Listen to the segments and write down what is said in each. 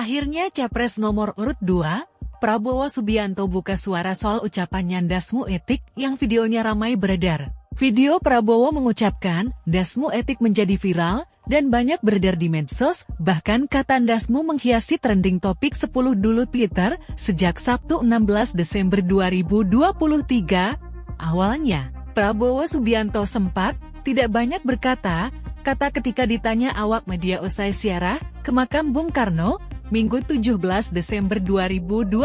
Akhirnya Capres nomor urut 2, Prabowo Subianto buka suara soal ucapannya dasmu etik yang videonya ramai beredar. Video Prabowo mengucapkan, dasmu etik menjadi viral, dan banyak beredar di medsos, bahkan kata dasmu menghiasi trending topik 10 dulu Twitter, sejak Sabtu 16 Desember 2023. Awalnya, Prabowo Subianto sempat tidak banyak berkata, kata ketika ditanya awak media usai ziarah ke makam Bung Karno, Minggu 17 Desember 2023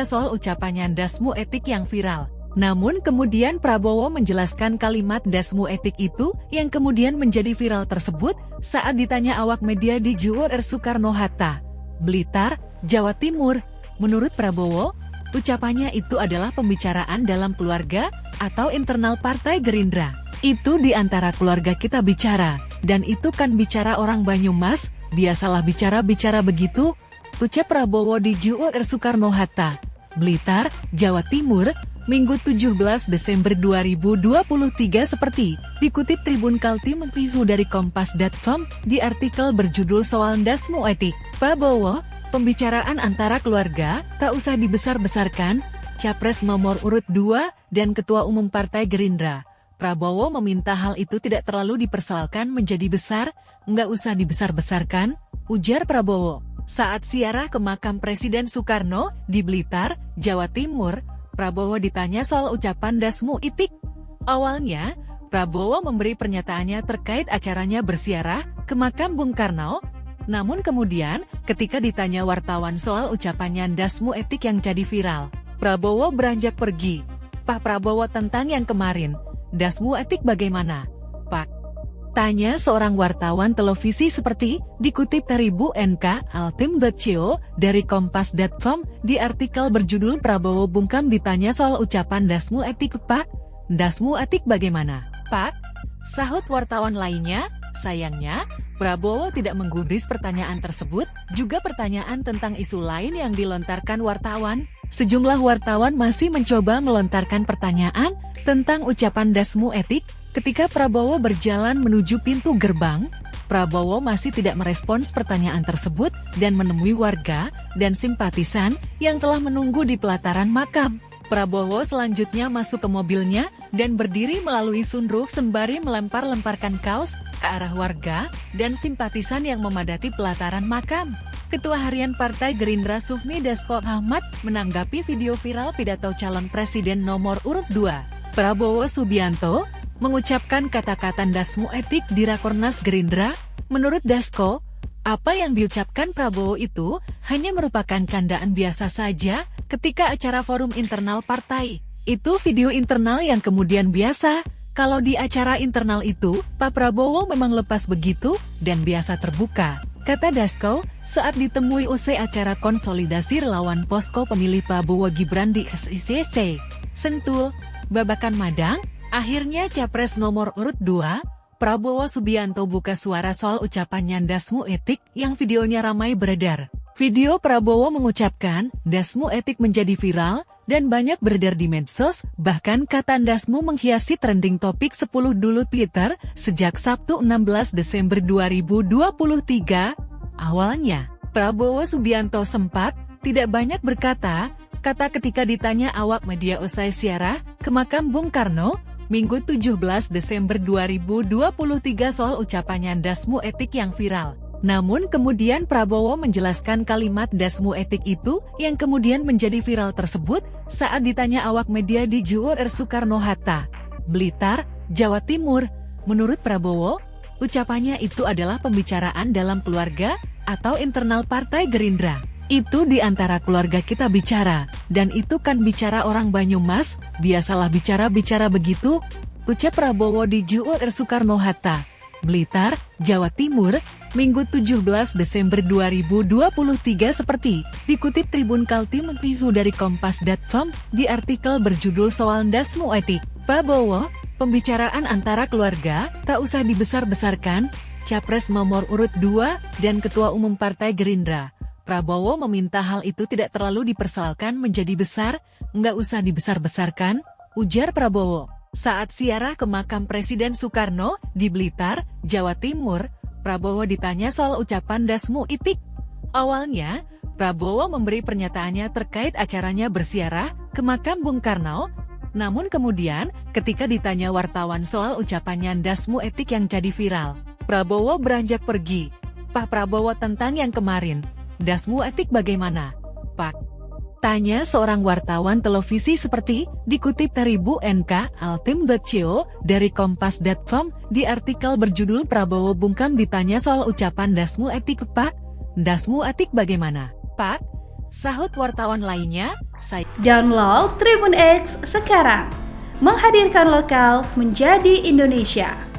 soal ucapannya dasmu etik yang viral. Namun kemudian Prabowo menjelaskan kalimat dasmu etik itu yang kemudian menjadi viral tersebut saat ditanya awak media di GWR Soekarno-Hatta, Blitar, Jawa Timur. Menurut Prabowo, ucapannya itu adalah pembicaraan dalam keluarga atau internal Partai Gerindra. Itu di antara keluarga kita bicara, dan itu kan bicara orang Banyumas, biasalah bicara-bicara begitu, ucap Prabowo di GWR Soekarno-Hatta, Blitar, Jawa Timur, Minggu 17 Desember 2023 seperti dikutip Tribun Kaltim Review dari Kompas.com di artikel berjudul Soal Dasmu Etik. Prabowo, pembicaraan antara keluarga, tak usah dibesar-besarkan, Capres nomor urut 2 dan Ketua Umum Partai Gerindra. Prabowo meminta hal itu tidak terlalu dipersoalkan menjadi besar, nggak usah dibesar-besarkan, ujar Prabowo. Saat ziarah ke makam Presiden Soekarno di Blitar, Jawa Timur, Prabowo ditanya soal ucapan dasmu etik. Awalnya, Prabowo memberi pernyataannya terkait acaranya berziarah ke makam Bung Karno, namun kemudian, ketika ditanya wartawan soal ucapannya dasmu etik yang jadi viral, Prabowo beranjak pergi. Pak Prabowo tentang yang kemarin, dasmu etik bagaimana, Pak? Tanya seorang wartawan televisi seperti dikutip dari Bu NK Altim.co dari Kompas.com di artikel berjudul Prabowo bungkam ditanya soal ucapan dasmu etik Pak. Dasmu etik bagaimana, Pak? Sahut wartawan lainnya, sayangnya, Prabowo tidak menggubris pertanyaan tersebut, juga pertanyaan tentang isu lain yang dilontarkan wartawan. Sejumlah wartawan masih mencoba melontarkan pertanyaan tentang ucapan dasmu etik. Ketika Prabowo berjalan menuju pintu gerbang, Prabowo masih tidak merespons pertanyaan tersebut dan menemui warga dan simpatisan yang telah menunggu di pelataran makam. Prabowo selanjutnya masuk ke mobilnya dan berdiri melalui sunroof sembari melempar-lemparkan kaos ke arah warga dan simpatisan yang memadati pelataran makam. Ketua Harian Partai Gerindra Sufmi Dasko Ahmad menanggapi video viral pidato calon presiden nomor urut 2, Prabowo Subianto, mengucapkan kata-kata dasmu etik di Rakornas Gerindra. Menurut Dasko, apa yang diucapkan Prabowo itu hanya merupakan candaan biasa saja ketika acara forum internal partai. Itu video internal yang kemudian biasa. Kalau di acara internal itu, Pak Prabowo memang lepas begitu dan biasa terbuka, kata Dasko saat ditemui usai acara konsolidasi relawan posko pemilih Prabowo Gibran di SICC, Sentul, Babakan Madang. Akhirnya Capres nomor urut 2, Prabowo Subianto buka suara soal ucapannya dasmu etik yang videonya ramai beredar. Video Prabowo mengucapkan, dasmu etik menjadi viral, dan banyak beredar di medsos, bahkan kata dasmu menghiasi trending topik 10 dulu Twitter, sejak Sabtu 16 Desember 2023. Awalnya, Prabowo Subianto sempat tidak banyak berkata, kata ketika ditanya awak media usai ziarah ke makam Bung Karno, Minggu 17 Desember 2023 soal ucapannya dasmu etik yang viral. Namun kemudian Prabowo menjelaskan kalimat dasmu etik itu yang kemudian menjadi viral tersebut saat ditanya awak media di GWR Soekarno-Hatta, Blitar, Jawa Timur. Menurut Prabowo, ucapannya itu adalah pembicaraan dalam keluarga atau internal Partai Gerindra. Itu di antara keluarga kita bicara, dan itu kan bicara orang Banyumas, biasalah bicara-bicara begitu, ucap Prabowo di GWR Soekarno-Hatta, Blitar, Jawa Timur, Minggu 17 Desember 2023 seperti dikutip Tribun Kaltim Review dari Kompas.com di artikel berjudul Soal Dasmu Etik. Prabowo, pembicaraan antara keluarga, tak usah dibesar-besarkan, Capres nomor urut 2 dan Ketua Umum Partai Gerindra. Prabowo meminta hal itu tidak terlalu dipersoalkan menjadi besar, nggak usah dibesar-besarkan, ujar Prabowo. Saat ziarah ke makam Presiden Soekarno di Blitar, Jawa Timur, Prabowo ditanya soal ucapan dasmu etik. Awalnya, Prabowo memberi pernyataannya terkait acaranya berziarah ke makam Bung Karno, namun kemudian ketika ditanya wartawan soal ucapannya dasmu etik yang jadi viral, Prabowo beranjak pergi. Pak Prabowo tentang yang kemarin, dasmu etik bagaimana, Pak? Tanya seorang wartawan televisi seperti dikutip dari Bu NK Altim.co dari Kompas.com di artikel berjudul Prabowo bungkam ditanya soal ucapan dasmu etik Pak. Dasmu etik bagaimana, Pak? Sahut wartawan lainnya, saya Download Tribun X sekarang, menghadirkan lokal menjadi Indonesia.